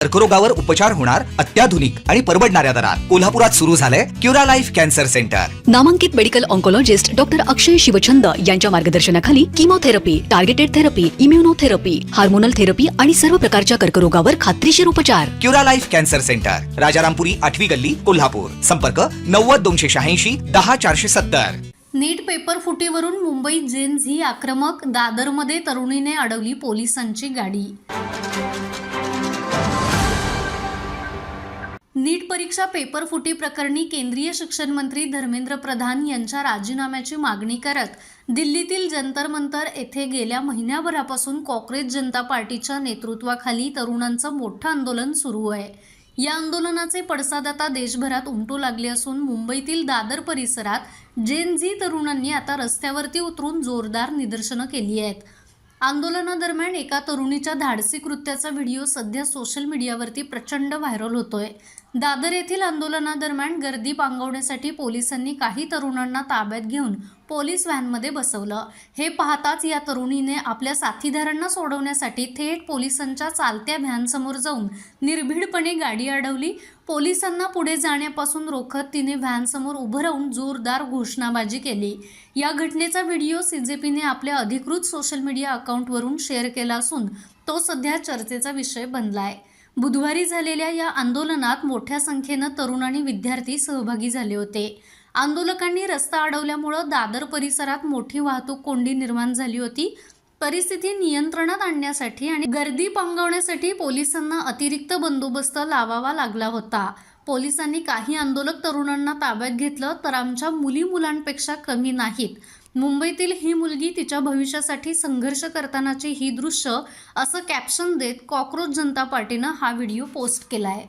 कर्करोगावर उपचार होणार अत्याधुनिक आणि परवडणाऱ्या दरात कोल्हापुरात सुरू झालंय क्युरा लाईफ कॅन्सर सेंटर। नामांकित medical oncologist doctor Akshay Shivchand यांच्या मार्गदर्शनाखाली chemotherapy, targeted therapy, immunotherapy, hormonal therapy आणि सर्व प्रकारच्या कर्करोगावर खात्रीशीर उपचार। Cura Life Cancer Centre, Rajarampuri 8वी गल्ली, कोल्हापूर। संपर्क 90 286 10 470। नीट पेपर फुटीवरून मुंबईत जेन झी आक्रमक, दादरमध्ये तरुणीने अडवली पोलिसांची गाडी। नीट परीक्षा पेपर फुटी प्रकरणी केंद्रीय शिक्षण मंत्री धर्मेंद्र प्रधान यांच्या राजीनाम्याची मागणी करत दिल्लीतील जंतर मंतर येथे गेल्या महिन्याभरापासून काँग्रेस जनता पार्टीच्या नेतृत्वाखाली तरुणांचं मोठं आंदोलन सुरू आहे। या आंदोलनाचे पडसाद आता देशभरात उमटू लागले असून मुंबईतील दादर परिसरात जेन झी तरुणांनी आता रस्त्यावरती उतरून जोरदार निदर्शनं केली आहेत। आंदोलनादरम्यान एका तरुणीच्या धाडसी कृत्याचा व्हिडिओ सध्या सोशल मीडियावरती प्रचंड व्हायरल होतोय। दादर येथील आंदोलनादरम्यान गर्दी पांगवण्यासाठी पोलिसांनी काही तरुणांना ताब्यात घेऊन पोलीस व्हॅनमध्ये बसवलं। हे पाहताच या तरुणीने आपल्या साथीदारांना सोडवण्यासाठी थेट पोलिसांच्या चालत्या व्हॅनसमोर जाऊन निर्भीडपणे गाडी अडवली। पोलिसांना पुढे जाण्यापासून रोखत तिने व्हॅनसमोर उभं राहून जोरदार घोषणाबाजी केली। या घटनेचा व्हिडिओ सीजेपीने आपल्या अधिकृत सोशल मीडिया अकाउंटवरून शेअर केला असून तो सध्या चर्चेचा विषय बनलाय। बुधवारी झालेल्या या आंदोलनात मोठ्या संख्येनं तरुण आणि विद्यार्थी सहभागी झाले होते। आंदोलकांनी रस्ता अडवल्यामुळे दादर परिसरात मोठी वाहतूक कोंडी निर्माण झाली होती। परिस्थिती नियंत्रणात आणण्यासाठी आणि गर्दी पांगवण्यासाठी पोलिसांना अतिरिक्त बंदोबस्त लावावा लागला होता। पोलिसांनी काही आंदोलक तरुणांना ताब्यात घेतलं तर आमच्या मुलांपेक्षा कमी नाहीत। मुंबईतील ही मुलगी तिच्या भविष्यासाठी संघर्ष करतानाची ही दृश्य असं कॅप्शन देत काँग्रेस जनता पार्टीनं हा व्हिडिओ पोस्ट केला आहे।